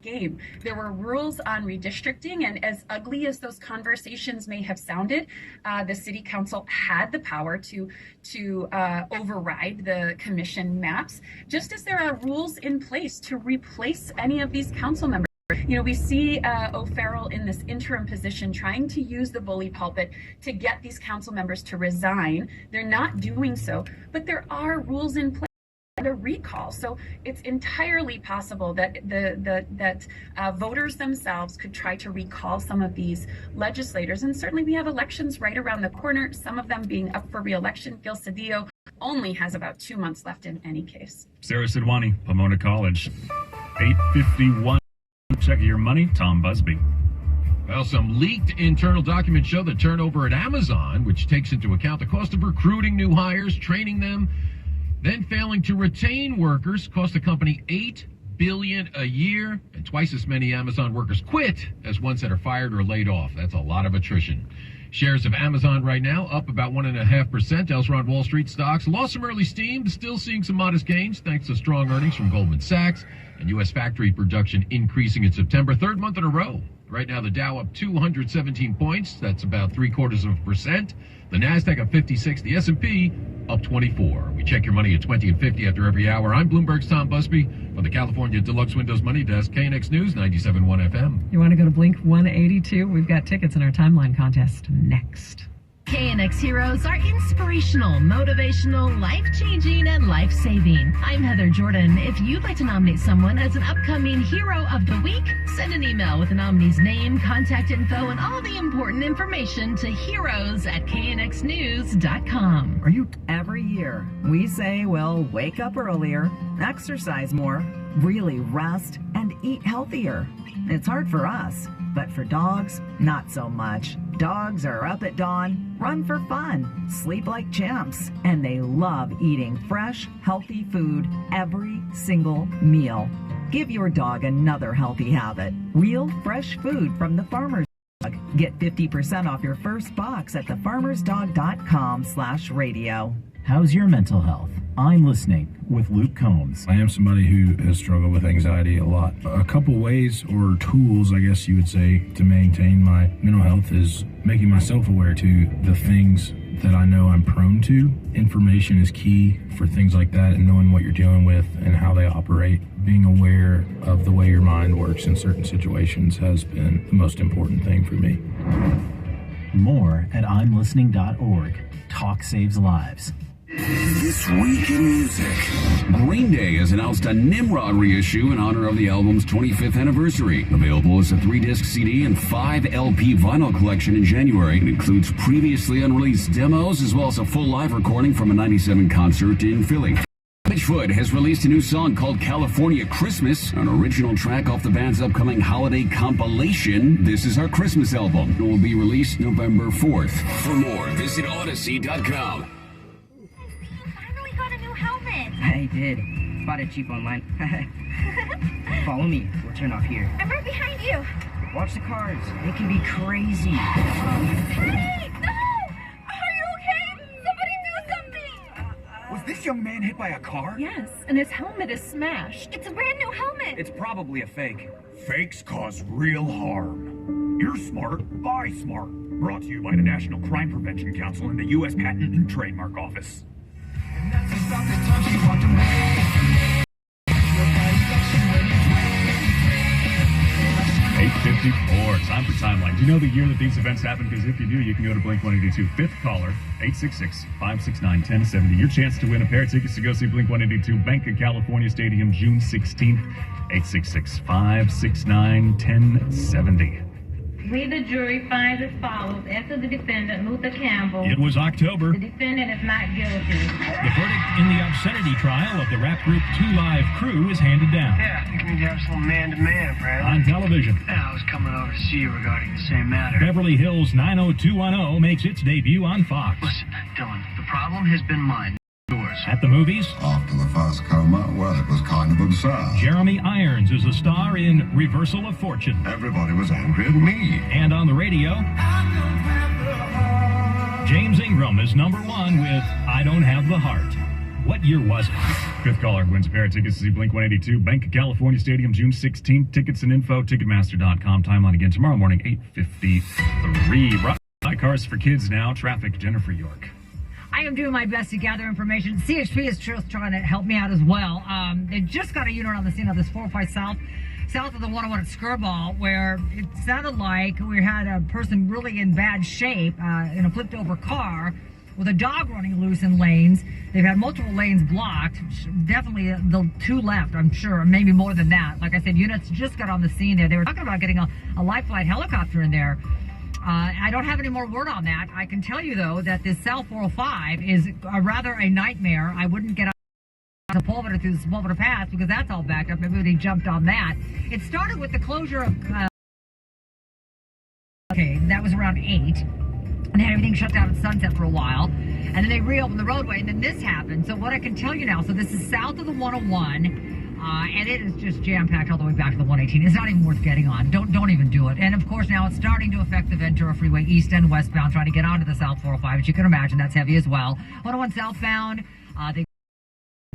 game. There were rules on redistricting, and as ugly as those conversations may have sounded, the city council had the power to override the commission maps, just as there are rules in place to replace any of these council members. You know, we see O'Farrell in this interim position trying to use the bully pulpit to get these council members to resign. They're not doing so, but there are rules in place. A recall, so it's entirely possible that voters themselves could try to recall some of these legislators. And certainly we have elections right around the corner, some of them being up for re-election. Phil Cedillo only has about 2 months left in any case. Sarah Sidwani, Pomona College. 8:51. Check your money, Tom Busby. Well, some leaked internal documents show the turnover at Amazon, which takes into account the cost of recruiting new hires, training them, then failing to retain workers, cost the company $8 billion a year, and twice as many Amazon workers quit as ones that are fired or laid off. That's a lot of attrition. Shares of Amazon right now up about 1.5%. Elsewhere on Wall Street, stocks lost some early steam, but still seeing some modest gains thanks to strong earnings from Goldman Sachs and U.S. factory production increasing in September, third month in a row. Right now, the Dow up 217 points. That's about 0.75%. The NASDAQ up 56. The S&P up 24. We check your money at 20 and 50 after every hour. I'm Bloomberg's Tom Busby from the California Deluxe Windows Money Desk, KNX News 97.1 FM. You want to go to Blink 182? We've got tickets in our timeline contest next. KNX heroes are inspirational, motivational, life-changing, and life-saving. I'm Heather Jordan. If you'd like to nominate someone as an upcoming Hero of the Week, send an email with the nominee's name, contact info, and all the important information to heroes@knxnews.com. Every year, we say, well, wake up earlier, exercise more, really rest, and eat healthier. It's hard for us, but for dogs, not so much. Dogs are up at dawn, run for fun, sleep like champs, and they love eating fresh, healthy food every single meal. Give your dog another healthy habit. Real, fresh food from the farmer's dog. Get 50% off your first box at thefarmersdog.com/radio. How's your mental health? I'm listening with Luke Combs. I am somebody who has struggled with anxiety a lot. A couple ways or tools, I guess you would say, to maintain my mental health is making myself aware to the things that I know I'm prone to. Information is key for things like that, and knowing what you're dealing with and how they operate. Being aware of the way your mind works in certain situations has been the most important thing for me. More at imlistening.org. Talk saves lives. This week in music, Green Day has announced a Nimrod reissue in honor of the album's 25th anniversary. Available as a 3-disc CD and 5 LP vinyl collection in January. It includes previously unreleased demos as well as a full live recording from a '97 concert in Philly. Bigfoot has released a new song called California Christmas, an original track off the band's upcoming holiday compilation. This is our Christmas album. It will be released November 4th. For more, visit Odyssey.com. I did. Bought it cheap online. Follow me. We'll turn off here. I'm right behind you. Watch the cars. They can be crazy. Hey! No! Are you okay? Somebody do something! Was this young man hit by a car? Yes, and his helmet is smashed. It's a brand new helmet. It's probably a fake. Fakes cause real harm. You're smart. Buy smart. Brought to you by the National Crime Prevention Council and the U.S. Patent and Trademark Office. 8:54. Time for Timeline. Do you know the year that these events happened? Because if you do, you can go to Blink 182. Fifth caller, 866-569-1070. Your chance to win a pair of tickets to go see Blink 182, Bank of California Stadium, June 16th. 866-569-1070. We, the jury, find as follows. As to the defendant, Luther Campbell. It was October. The defendant is not guilty. The verdict in the obscenity trial of the rap group 2 Live Crew is handed down. Yeah, I think we need to have some man-to-man, Brad. On television. Yeah, I was coming over to see you regarding the same matter. Beverly Hills 90210 makes its debut on Fox. Listen, Dylan, the problem has been mine. Yours. At the movies. After the first coma, well, it was kind of absurd. Jeremy Irons is a star in Reversal of Fortune. Everybody was angry at me. And on the radio, James Ingram is #1 with I Don't Have the Heart. What year was it? Fifth caller wins a pair of tickets to see Blink 182, Bank of California Stadium, June 16th. Tickets and info, Ticketmaster.com. Timeline again tomorrow morning, 8:53. Brought by Cars for Kids now. Traffic, Jennifer York. I am doing my best to gather information. CHP is just trying to help me out as well. They just got a unit on the scene of this 405 south of the 101 at Skirball, where it sounded like we had a person really in bad shape in a flipped over car with a dog running loose in lanes. They've had multiple lanes blocked, definitely the two left, I'm sure, maybe more than that. Like I said, units just got on the scene there. They were talking about getting a life flight helicopter in there. I don't have any more word on that. I can tell you, though, that this South 405 is rather a nightmare. I wouldn't get out to Sepulveda through the Sepulveda Pass because that's all backed up. Everybody jumped on that. It started with the closure of... that was around 8. And they had everything shut down at sunset for a while. And then they reopened the roadway, and then this happened. So what I can tell you now, so this is south of the 101... and it is just jam-packed all the way back to the 118. It's not even worth getting on. Don't even do it. And of course now it's starting to affect the Ventura Freeway east and westbound, trying to get onto the South 405. As you can imagine, that's heavy as well. 101 southbound, they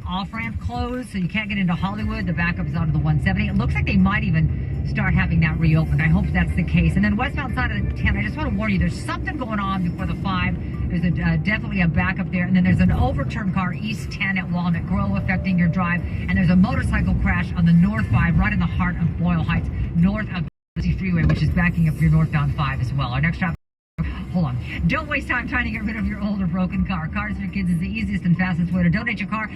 off-ramp closed, so you can't get into Hollywood. The backup is onto the 170. It looks like they might even start having that reopened. I hope that's the case. And then westbound side of the 10, I just want to warn you, there's something going on before the 5. There's definitely a backup there. And then there's an overturned car east 10 at Walnut Grove affecting your drive. And there's a motorcycle crash on the north 5 right in the heart of Boyle Heights, north of the freeway, which is backing up your northbound 5 as well. Our next traffic... Hold on. Don't waste time trying to get rid of your old or broken car. Cars for Kids is the easiest and fastest way to donate your car.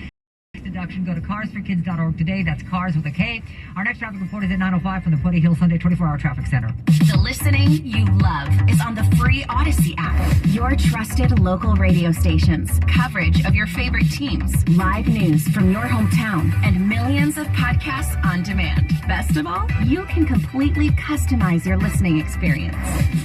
Deduction. Go to carsforkids.org today. That's cars with a K. Our next traffic report is at 9:05 from the Putty Hill Sunday 24-hour traffic center. The listening you love is on the free Odyssey app. Your trusted local radio stations, coverage of your favorite teams, live news from your hometown, and millions of podcasts on demand. Best of all, you can completely customize your listening experience.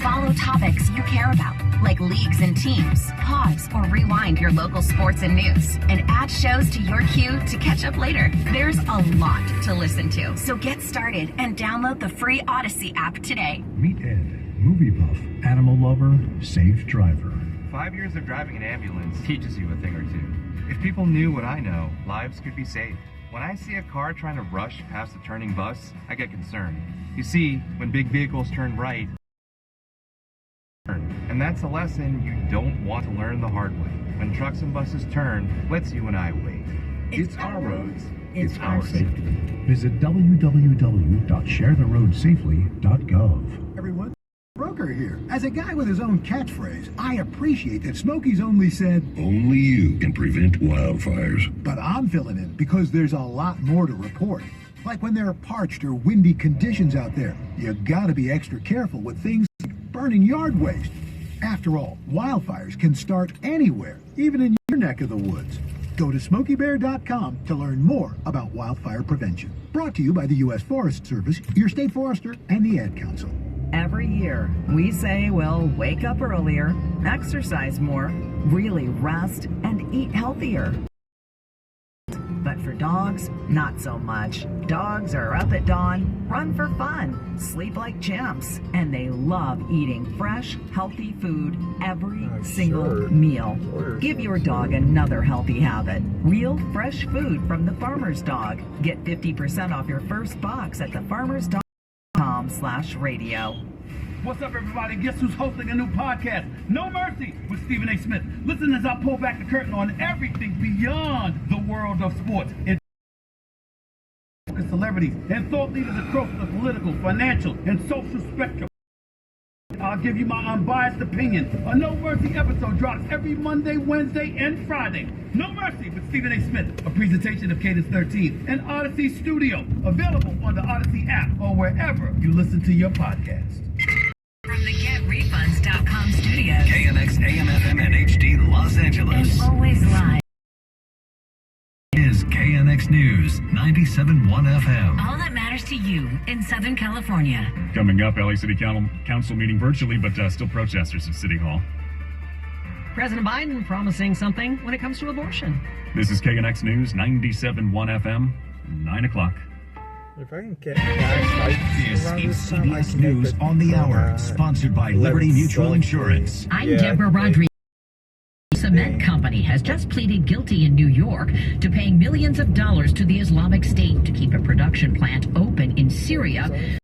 Follow topics you care about, like leagues and teams. Pause or rewind your local sports and news, and add shows to your queue to catch up later. There's a lot to listen to, so get started and download the free Odyssey app today. Meet Ed, movie buff, animal lover, safe driver. 5 years of driving an ambulance teaches you a thing or two. If people knew what I know, lives could be saved. When I see a car trying to rush past a turning bus, I get concerned. You see, when big vehicles turn right, and that's a lesson you don't want to learn the hard way. When trucks and buses turn, let's you and I wait. It's our roads. It's our safety. Visit www.sharetheroadsafely.gov. Everyone, Broker here. As a guy with his own catchphrase, I appreciate that Smokey's only said, Only you can prevent wildfires. But I'm filling in because there's a lot more to report. Like when there are parched or windy conditions out there, you gotta be extra careful with things like burning yard waste. After all, wildfires can start anywhere, even in your neck of the woods. Go to SmokeyBear.com to learn more about wildfire prevention. Brought to you by the U.S. Forest Service, your state forester, and the Ad Council. Every year, we say, well, wake up earlier, exercise more, really rest, and eat healthier. But for dogs, not so much. Dogs are up at dawn, run for fun, sleep like champs, and they love eating fresh, healthy food every single meal. Give your dog another healthy habit. Real, fresh food from the Farmer's Dog. Get 50% off your first box at thefarmersdog.com/radio. What's up, everybody? Guess who's hosting a new podcast? No Mercy with Stephen A. Smith. Listen as I pull back the curtain on everything beyond the world of sports. It's celebrities and thought leaders across the political, financial, and social spectrum. I'll give you my unbiased opinion. A No Mercy episode drops every Monday, Wednesday, and Friday. No Mercy with Stephen A. Smith, a presentation of Cadence 13 and Odyssey Studio, available on the Odyssey app or wherever you listen to your podcast. From the GetRefunds.com studios. KNX AM/FM and HD Los Angeles. And always live. Is KNX News 97.1 FM. All that matters to you in Southern California. Coming up, LA City Council meeting virtually, but still protesters at City Hall. President Biden promising something when it comes to abortion. This is KNX News 97.1 FM, 9 o'clock. If I can get This is CBS News on the Hour, sponsored by Liberty Mutual Insurance. I'm Deborah Rodriguez. cement company has just pleaded guilty in New York to paying millions of dollars to the Islamic State to keep a production plant open in Syria.